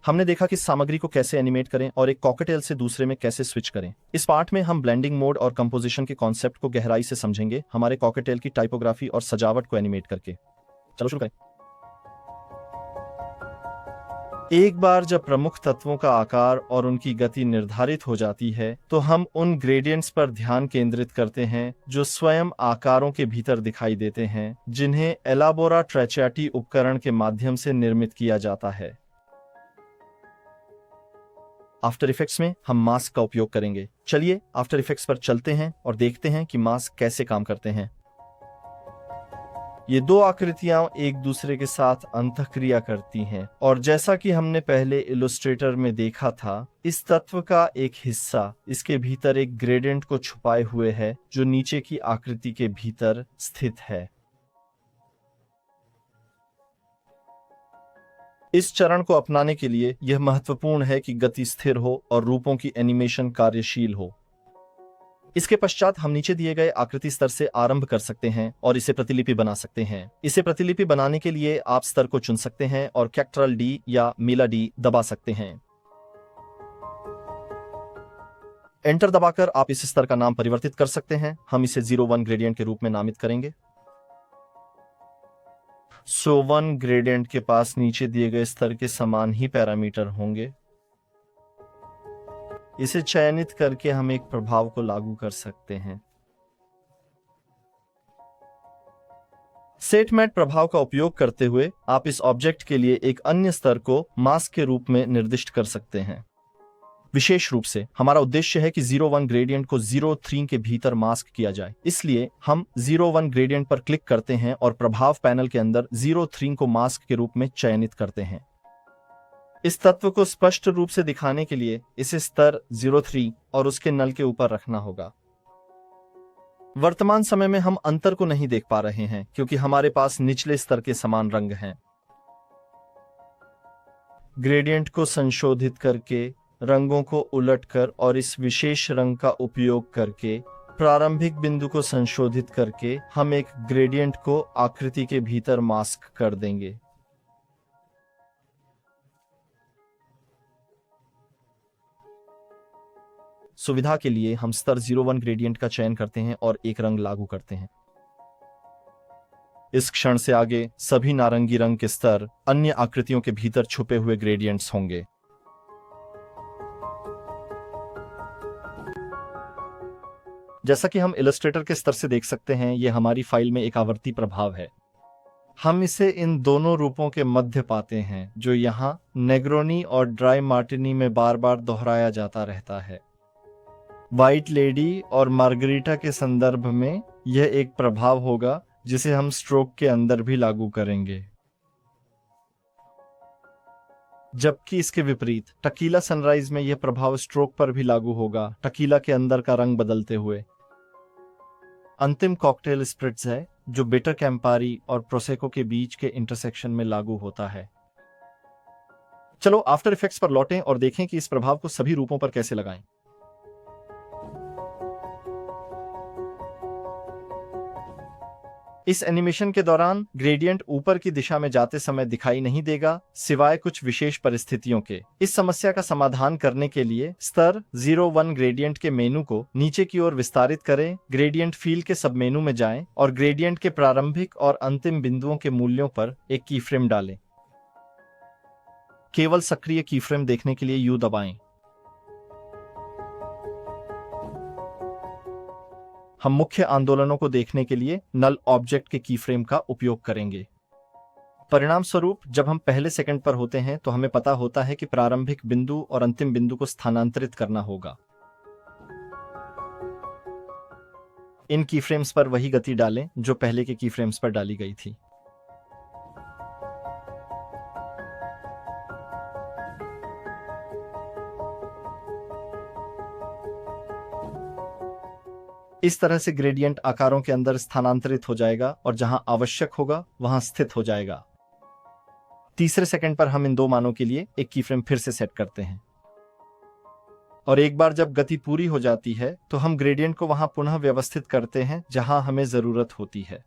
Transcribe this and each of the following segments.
हमने देखा कि सामग्री को कैसे एनिमेट करें और एक कॉकटेल से दूसरे में कैसे स्विच करें। इस पार्ट में हम ब्लेंडिंग मोड और कंपोजिशन के कॉन्सेप्ट को गहराई से समझेंगे, हमारे कॉकटेल की टाइपोग्राफी और सजावट को एनिमेट करके। चलो शुरू करें। एक बार जब प्रमुख तत्वों का आकार और उनकी गति निर्धारित हो जाती है, तो हम उन ग्रेडियंट्स पर ध्यान केंद्रित करते हैं जो स्वयं आकारों के भीतर दिखाई देते हैं, जिन्हें एलाबोरा ट्रैचैटी उपकरण के माध्यम से निर्मित किया जाता है। आफ्टर इफेक्ट्स में हम मास्क का उपयोग करेंगे। चलिए आफ्टर इफेक्ट्स पर चलते हैं और देखते हैं कि मास्क कैसे काम करते हैं। ये दो आकृतियां एक दूसरे के साथ अंतःक्रिया करती हैं और जैसा कि हमने पहले इलस्ट्रेटर में देखा था, इस तत्व का एक हिस्सा इसके भीतर एक ग्रेडियंट को छुपाए हुए है जो नीचे की आकृति के भीतर स्थित है। इस चरण को अपनाने के लिए यह महत्वपूर्ण है कि गति स्थिर हो और रूपों की एनिमेशन कार्यशील हो। इसके पश्चात हम नीचे दिए गए आकृति स्तर से आरंभ कर सकते हैं और इसे प्रतिलिपि बना सकते हैं। इसे प्रतिलिपि बनाने के लिए आप स्तर को चुन सकते हैं और कैक्टरल डी या मीला डी दबा सकते हैं। एंटर दबाकर आप इस स्तर का नाम परिवर्तित कर सकते हैं। हम इसे 01 ग्रेडियंट के रूप में नामित करेंगे। 1 ग्रेडियंट के पास नीचे दिए गए स्तर के समान ही पैरामीटर होंगे। इसे चयनित करके हम एक प्रभाव को लागू कर सकते हैं। सेट मैट प्रभाव का उपयोग करते हुए आप इस ऑब्जेक्ट के लिए एक अन्य स्तर को मास्क के रूप में निर्दिष्ट कर सकते हैं। विशेष रूप से हमारा उद्देश्य है कि 01 ग्रेडियंट को 03 के भीतर मास्क किया जाए। इसलिए हम 01 ग्रेडियंट पर क्लिक करते हैं और प्रभाव पैनल के अंदर 03 को मास्क के रूप में चयनित करते हैं। इस तत्व को स्पष्ट रूप से दिखाने के लिए इसे स्तर 03 और उसके नल के ऊपर रखना होगा। वर्तमान समय में हम अंतर को नहीं देख पा रहे हैं क्योंकि हमारे पास निचले स्तर के समान रंग हैं। ग्रेडियंट को संशोधित करके, रंगों को उलटकर और इस विशेष रंग का उपयोग करके प्रारंभिक बिंदु को संशोधित करके हम एक ग्रेडियंट को आकृति के भीतर मास्क कर देंगे। सुविधा के लिए हम स्तर 01 ग्रेडियंट का चयन करते हैं और एक रंग लागू करते हैं। इस क्षण से आगे सभी नारंगी रंग के स्तर अन्य आकृतियों के भीतर छुपे हुए ग्रेडियंट्स होंगे। जैसा कि हम इलस्ट्रेटर के स्तर से देख सकते हैं, यह हमारी फाइल में एक आवर्ती प्रभाव है। हम इसे इन दोनों रूपों के मध्य पाते हैं जो यहाँ नेग्रोनी और ड्राई मार्टिनी में बार बार दोहराया जाता रहता है। व्हाइट लेडी और मार्गरीटा के संदर्भ में यह एक प्रभाव होगा जिसे हम स्ट्रोक के अंदर भी लागू करेंगे, जबकि इसके विपरीत टकीला सनराइज में यह प्रभाव स्ट्रोक पर भी लागू होगा, टकीला के अंदर का रंग बदलते हुए। अंतिम कॉकटेल स्प्रिट्ज है जो बिटर कैंपारी और प्रोसेको के बीच के इंटरसेक्शन में लागू होता है। चलो आफ्टर इफेक्ट्स पर लौटें और देखें कि इस प्रभाव को सभी रूपों पर कैसे लगाएं। इस एनिमेशन के दौरान ग्रेडियंट ऊपर की दिशा में जाते समय दिखाई नहीं देगा, सिवाय कुछ विशेष परिस्थितियों के। इस समस्या का समाधान करने के लिए स्तर 01 ग्रेडियंट के मेनू को नीचे की ओर विस्तारित करें, ग्रेडियंट फील्ड के सब मेनू में जाएं और ग्रेडियंट के प्रारंभिक और अंतिम बिंदुओं के मूल्यों पर एक कीफ्रेम डालें। केवल सक्रिय कीफ्रेम देखने के लिए यू दबाएं। हम मुख्य आंदोलनों को देखने के लिए नल ऑब्जेक्ट के कीफ्रेम का उपयोग करेंगे। परिणाम स्वरूप जब हम पहले सेकंड पर होते हैं तो हमें पता होता है कि प्रारंभिक बिंदु और अंतिम बिंदु को स्थानांतरित करना होगा। इन कीफ्रेम्स पर वही गति डालें जो पहले के कीफ्रेम्स पर डाली गई थी। इस तरह से ग्रेडियंट आकारों के अंदर स्थानांतरित हो जाएगा और जहां आवश्यक होगा वहां स्थित हो जाएगा। तीसरे सेकंड पर हम इन दो मानों के लिए एक कीफ्रेम फिर से सेट करते हैं और एक बार जब गति पूरी हो जाती है तो हम ग्रेडियंट को वहां पुनः व्यवस्थित करते हैं जहां हमें जरूरत होती है।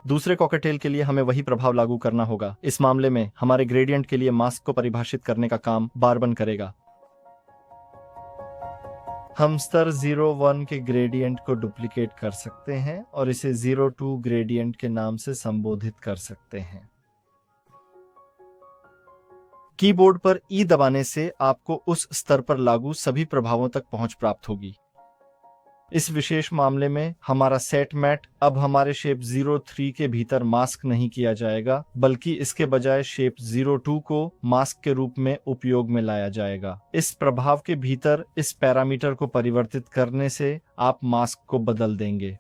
दूसरे कॉकटेल के लिए हमें वही प्रभाव लागू करना होगा। इस मामले में हमारे ग्रेडियंट के लिए मास्क को परिभाषित करने का काम बारबन करेगा। हम स्तर 0-1 के ग्रेडियंट को डुप्लीकेट कर सकते हैं और इसे 0-2 ग्रेडियंट के नाम से संबोधित कर सकते हैं। कीबोर्ड पर ई दबाने से आपको उस स्तर पर लागू सभी प्रभावों तक पहुंच प्राप्त होगी। इस विशेष मामले में हमारा सेट मैट अब हमारे शेप 03 के भीतर मास्क नहीं किया जाएगा, बल्कि इसके बजाय शेप 02 को मास्क के रूप में उपयोग में लाया जाएगा। इस प्रभाव के भीतर इस पैरामीटर को परिवर्तित करने से आप मास्क को बदल देंगे।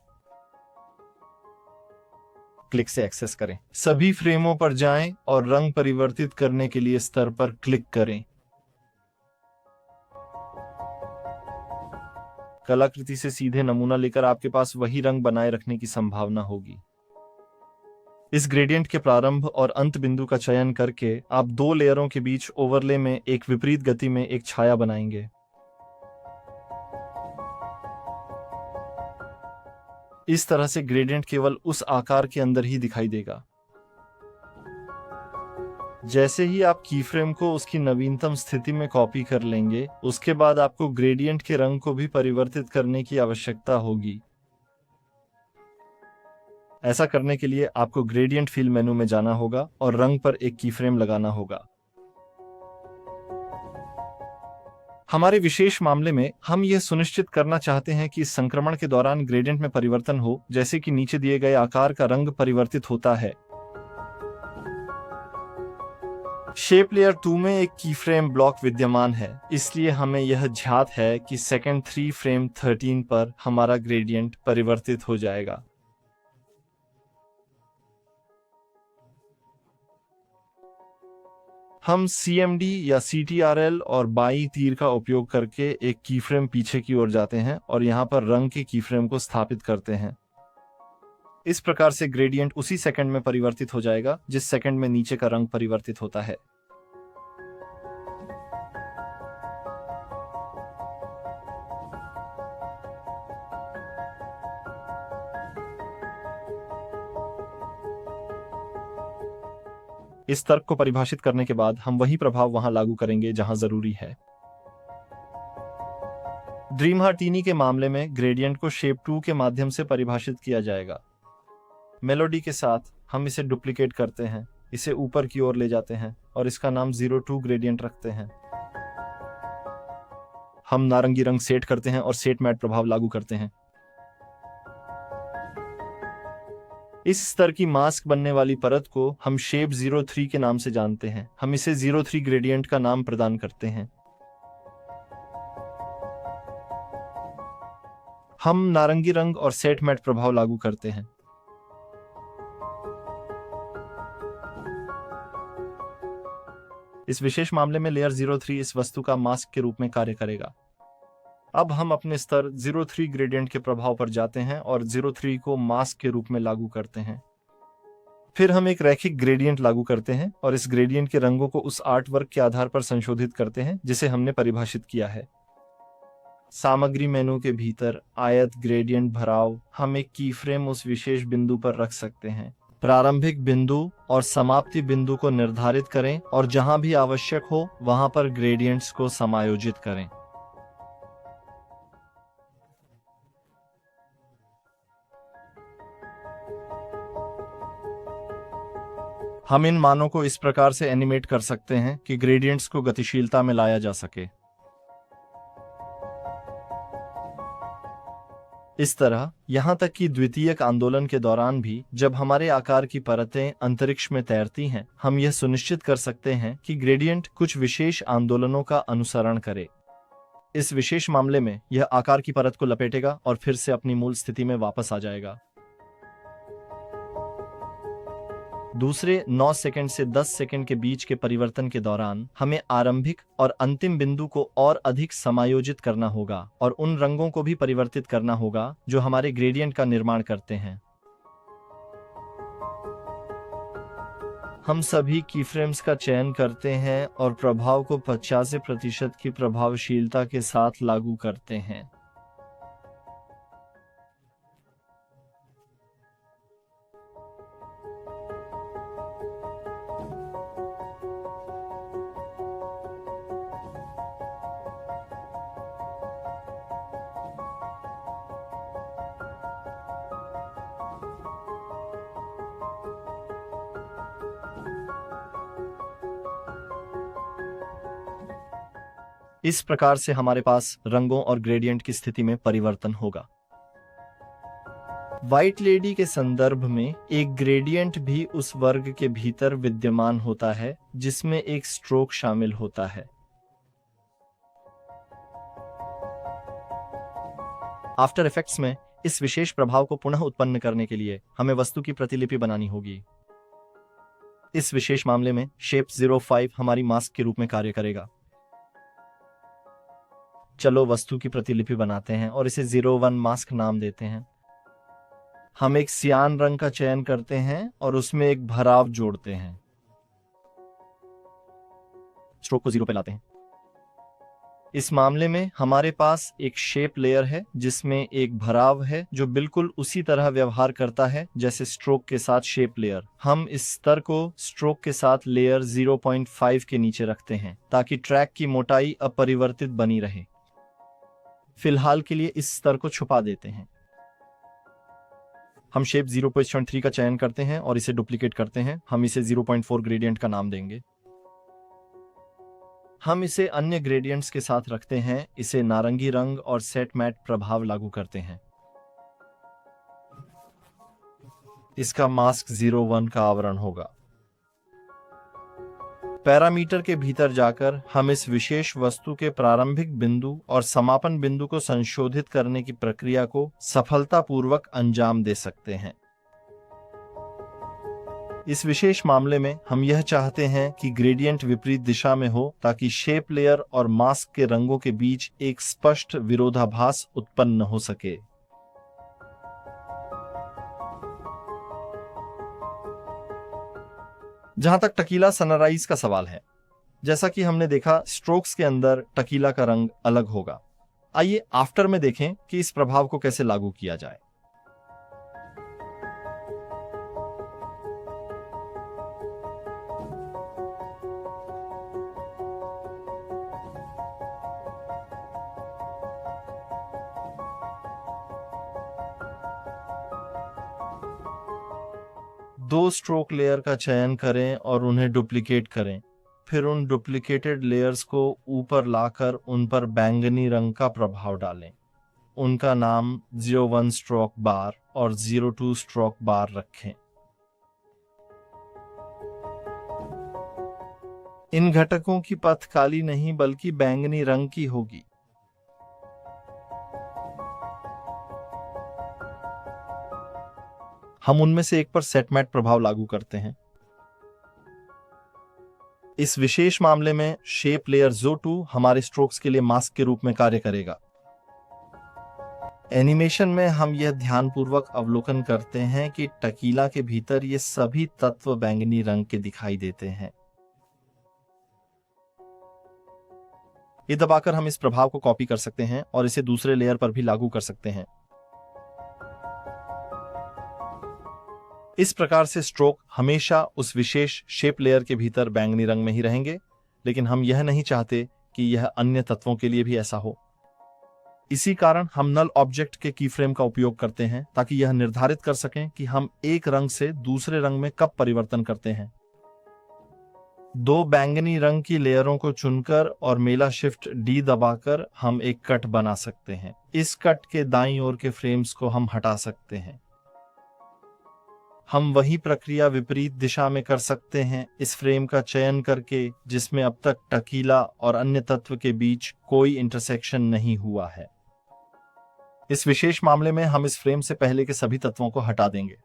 क्लिक से एक्सेस करें। सभी फ्रेमों पर जाएं और रंग परिवर्तित करने के लिए स्तर पर क्लिक करें। कलाकृति से सीधे नमूना लेकर आपके पास वही रंग बनाए रखने की संभावना होगी। इस ग्रेडियंट के प्रारंभ और अंत बिंदु का चयन करके आप दो लेयरों के बीच ओवरले में एक विपरीत गति में एक छाया बनाएंगे। इस तरह से ग्रेडियंट केवल उस आकार के अंदर ही दिखाई देगा। जैसे ही आप कीफ्रेम को उसकी नवीनतम स्थिति में कॉपी कर लेंगे, उसके बाद आपको ग्रेडियंट के रंग को भी परिवर्तित करने की आवश्यकता होगी। ऐसा करने के लिए आपको ग्रेडियंट फिल मेनू में जाना होगा और रंग पर एक कीफ्रेम लगाना होगा। हमारे विशेष मामले में हम यह सुनिश्चित करना चाहते हैं कि इस संक्रमण के दौरान ग्रेडियंट में परिवर्तन हो, जैसे कि नीचे दिए गए आकार का रंग परिवर्तित होता है। शेप लेयर 2 में एक कीफ्रेम ब्लॉक विद्यमान है, इसलिए हमें यह ज्ञात है कि सेकंड 3 फ्रेम 13 पर हमारा ग्रेडियंट परिवर्तित हो जाएगा। हम CMD या CTRL और बाई तीर का उपयोग करके एक कीफ्रेम पीछे की ओर जाते हैं और यहां पर रंग के कीफ्रेम को स्थापित करते हैं। इस प्रकार से ग्रेडियंट उसी सेकंड में परिवर्तित हो जाएगा जिस सेकंड में नीचे का रंग परिवर्तित होता है। इस तर्क को परिभाषित करने के बाद हम वही प्रभाव वहां लागू करेंगे जहां जरूरी है। ड्रीम हार्टिनी के मामले में ग्रेडियंट को शेप 2 के माध्यम से परिभाषित किया जाएगा। मेलोडी के साथ हम इसे डुप्लीकेट करते हैं, इसे ऊपर की ओर ले जाते हैं और इसका नाम 02 ग्रेडियंट रखते हैं। हम नारंगी रंग सेट करते हैं और सेट मैट प्रभाव लागू करते हैं। इस स्तर की मास्क बनने वाली परत को हम शेप 03 के नाम से जानते हैं। हम इसे 03 ग्रेडियंट का नाम प्रदान करते हैं। हम नारंगी रंग और सेट मैट प्रभाव लागू करते हैं। इस विशेष मामले में लेयर 03 इस वस्तु का मास्क के रूप में कार्य करेगा। अब हम अपने स्तर 03 ग्रेडियंट के प्रभाव पर जाते हैं और 03 को मास्क के रूप में लागू करते हैं। फिर हम एक रैखिक ग्रेडियंट लागू करते हैं और इस ग्रेडियंट के रंगों को उस आर्ट वर्क के आधार पर संशोधित करते हैं जिसे हमने परिभाषित किया है। सामग्री मेनू के भीतर आयत ग्रेडियंट भराव हम एक कीफ्रेम उस विशेष बिंदु पर रख सकते हैं। प्रारंभिक बिंदु और समाप्ति बिंदु को निर्धारित करें और जहां भी आवश्यक हो वहां पर ग्रेडियंट्स को समायोजित करें। हम इन मानों को इस प्रकार से एनिमेट कर सकते हैं कि ग्रेडियंट्स को गतिशीलता में लाया जा सके। इस तरह यहां तक कि द्वितीयक आंदोलन के दौरान भी जब हमारे आकार की परतें अंतरिक्ष में तैरती हैं, हम यह सुनिश्चित कर सकते हैं कि ग्रेडियंट कुछ विशेष आंदोलनों का अनुसरण करे। इस विशेष मामले में यह आकार की परत को लपेटेगा और फिर से अपनी मूल स्थिति में वापस आ जाएगा। दूसरे 9 सेकंड से 10 सेकंड के बीच के परिवर्तन के दौरान हमें आरंभिक और अंतिम बिंदु को और अधिक समायोजित करना होगा और उन रंगों को भी परिवर्तित करना होगा जो हमारे ग्रेडियंट का निर्माण करते हैं। हम सभी कीफ्रेम्स का चयन करते हैं और प्रभाव को 85% की प्रभावशीलता के साथ लागू करते हैं। इस प्रकार से हमारे पास रंगों और ग्रेडियंट की स्थिति में परिवर्तन होगा। व्हाइट लेडी के संदर्भ में एक ग्रेडियंट भी उस वर्ग के भीतर विद्यमान होता है जिसमें एक स्ट्रोक शामिल होता है। आफ्टर इफेक्ट्स में इस विशेष प्रभाव को पुनः उत्पन्न करने के लिए हमें वस्तु की प्रतिलिपि बनानी होगी। इस विशेष मामले में शेप 05 हमारी मास्क के रूप में कार्य करेगा। चलो वस्तु की प्रतिलिपि बनाते हैं और इसे 01 मास्क नाम देते हैं। हम एक सियान रंग का चयन करते हैं और उसमें एक भराव जोड़ते हैं। स्ट्रोक को 0 पे लाते हैं। इस मामले में हमारे पास एक शेप लेयर है जिसमें एक भराव है जो बिल्कुल उसी तरह व्यवहार करता है जैसे स्ट्रोक के साथ शेप लेयर। हम इस स्तर को स्ट्रोक के साथ लेयर 0.5 के नीचे रखते हैं ताकि ट्रैक की मोटाई अपरिवर्तित बनी रहे। फिलहाल के लिए इस स्तर को छुपा देते हैं। हम शेप 0.3 का चयन करते हैं और इसे डुप्लीकेट करते हैं। हम इसे 0.4 ग्रेडियंट का नाम देंगे। हम इसे अन्य ग्रेडियंट्स के साथ रखते हैं। इसे नारंगी रंग और सेट मैट प्रभाव लागू करते हैं। इसका मास्क 01 का आवरण होगा। पैरामीटर के भीतर जाकर हम इस विशेष वस्तु के प्रारंभिक बिंदु और समापन बिंदु को संशोधित करने की प्रक्रिया को सफलतापूर्वक अंजाम दे सकते हैं। इस विशेष मामले में हम यह चाहते हैं कि ग्रेडियंट विपरीत दिशा में हो ताकि शेप लेयर और मास्क के रंगों के बीच एक स्पष्ट विरोधाभास उत्पन्न हो सके। जहां तक टकीला सनराइज का सवाल है, जैसा कि हमने देखा स्ट्रोक्स के अंदर टकीला का रंग अलग होगा। आइए आफ्टर में देखें कि इस प्रभाव को कैसे लागू किया जाए। दो स्ट्रोक लेयर का चयन करें और उन्हें डुप्लीकेट करें। फिर उन डुप्लीकेटेड लेयर्स को ऊपर लाकर उन पर बैंगनी रंग का प्रभाव डालें। उनका नाम 01 स्ट्रोक बार और 02 स्ट्रोक बार रखें। इन घटकों की पथ काली नहीं बल्कि बैंगनी रंग की होगी। हम उनमें से एक पर सेट मैट प्रभाव लागू करते हैं। इस विशेष मामले में शेप लेयर 02 हमारे स्ट्रोक्स के लिए मास्क के रूप में कार्य करेगा। एनिमेशन में हम यह ध्यानपूर्वक अवलोकन करते हैं कि टकीला के भीतर ये सभी तत्व बैंगनी रंग के दिखाई देते हैं। ये दबाकर हम इस प्रभाव को कॉपी कर सकते हैं और इसे दूसरे लेयर पर भी लागू कर सकते हैं। इस प्रकार से स्ट्रोक हमेशा उस विशेष शेप लेयर के भीतर बैंगनी रंग में ही रहेंगे, लेकिन हम यह नहीं चाहते कि यह अन्य तत्वों के लिए भी ऐसा हो। इसी कारण हम नल ऑब्जेक्ट के कीफ्रेम का उपयोग करते हैं ताकि यह निर्धारित कर सकें कि हम एक रंग से दूसरे रंग में कब परिवर्तन करते हैं। दो बैंगनी रंग की लेयरों को चुनकर और मेला शिफ्ट डी दबाकर हम एक कट बना सकते हैं। इस कट के दाईं ओर के फ्रेम्स को हम हटा सकते हैं। हम वही प्रक्रिया विपरीत दिशा में कर सकते हैं, इस फ्रेम का चयन करके जिसमें अब तक टकीला और अन्य तत्व के बीच कोई इंटरसेक्शन नहीं हुआ है। इस विशेष मामले में हम इस फ्रेम से पहले के सभी तत्वों को हटा देंगे।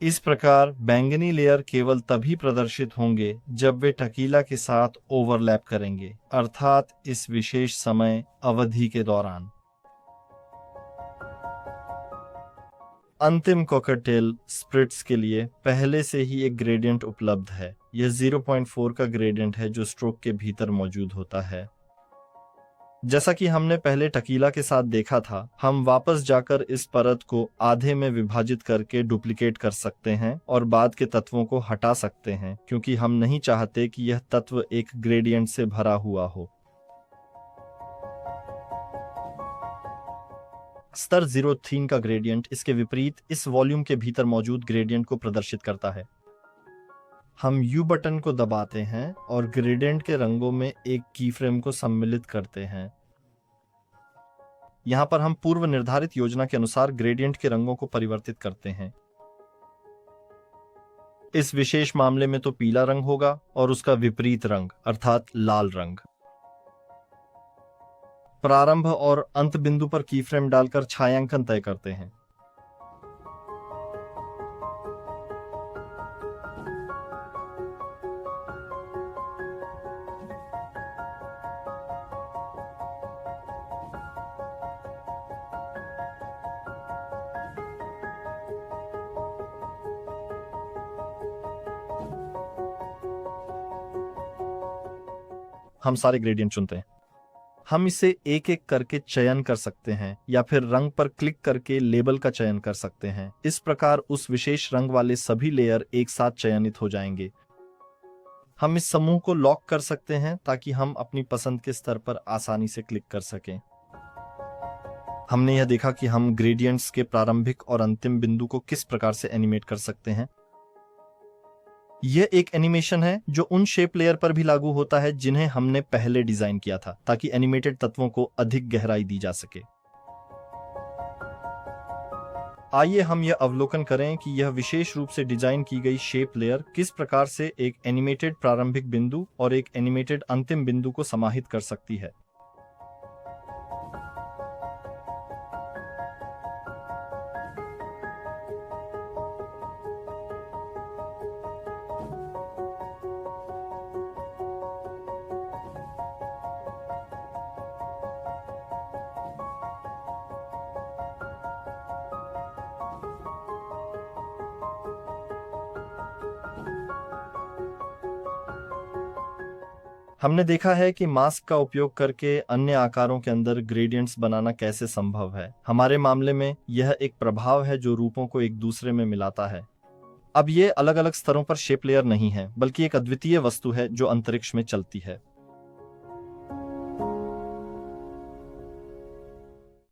इस प्रकार बैंगनी लेयर केवल तभी प्रदर्शित होंगे जब वे टकीला के साथ ओवरलैप करेंगे, अर्थात इस विशेष समय अवधि के दौरान। अंतिम कॉकटेल स्प्रिट्स के लिए पहले से ही एक ग्रेडियंट उपलब्ध है। यह 0.4 का ग्रेडियंट है जो स्ट्रोक के भीतर मौजूद होता है। जैसा कि हमने पहले टकीला के साथ देखा था, हम वापस जाकर इस परत को आधे में विभाजित करके डुप्लीकेट कर सकते हैं और बाद के तत्वों को हटा सकते हैं, क्योंकि हम नहीं चाहते कि यह तत्व एक ग्रेडियंट से भरा हुआ हो। स्तर 03 का ग्रेडियंट इसके विपरीत इस वॉल्यूम के भीतर मौजूद ग्रेडियंट को प्रदर्शित करता है। हम U बटन को दबाते हैं और ग्रेडियंट के रंगों में एक की फ्रेम को सम्मिलित करते हैं। यहां पर हम पूर्व निर्धारित योजना के अनुसार ग्रेडियंट के रंगों को परिवर्तित करते हैं। इस विशेष मामले में तो पीला रंग होगा और उसका विपरीत रंग अर्थात लाल रंग। प्रारंभ और अंत बिंदु पर की फ्रेम डालकर छायांकन तय करते हैं। हम सारे ग्रेडियंट चुनते हैं। हम इसे एक एक करके चयन कर सकते हैं या फिर रंग पर क्लिक करके लेबल का चयन कर सकते हैं। इस प्रकार उस विशेष रंग वाले सभी लेयर एक साथ चयनित हो जाएंगे। हम इस समूह को लॉक कर सकते हैं ताकि हम अपनी पसंद के स्तर पर आसानी से क्लिक कर सकें। हमने यह देखा कि हम ग्रेडियंट्स के प्रारंभिक और अंतिम बिंदु को किस प्रकार से एनिमेट कर सकते हैं। यह एक एनिमेशन है जो उन शेप लेयर पर भी लागू होता है जिन्हें हमने पहले डिजाइन किया था, ताकि एनिमेटेड तत्वों को अधिक गहराई दी जा सके। आइए हम यह अवलोकन करें कि यह विशेष रूप से डिजाइन की गई शेप लेयर किस प्रकार से एक एनिमेटेड प्रारंभिक बिंदु और एक एनिमेटेड अंतिम बिंदु को समाहित कर सकती है। हमने देखा है कि मास्क का उपयोग करके अन्य आकारों के अंदर ग्रेडियंट्स बनाना कैसे संभव है। हमारे मामले में यह एक प्रभाव है जो रूपों को एक दूसरे में मिलाता है। अब ये अलग अलग स्तरों पर शेप लेयर नहीं है, बल्कि एक अद्वितीय वस्तु है जो अंतरिक्ष में चलती है।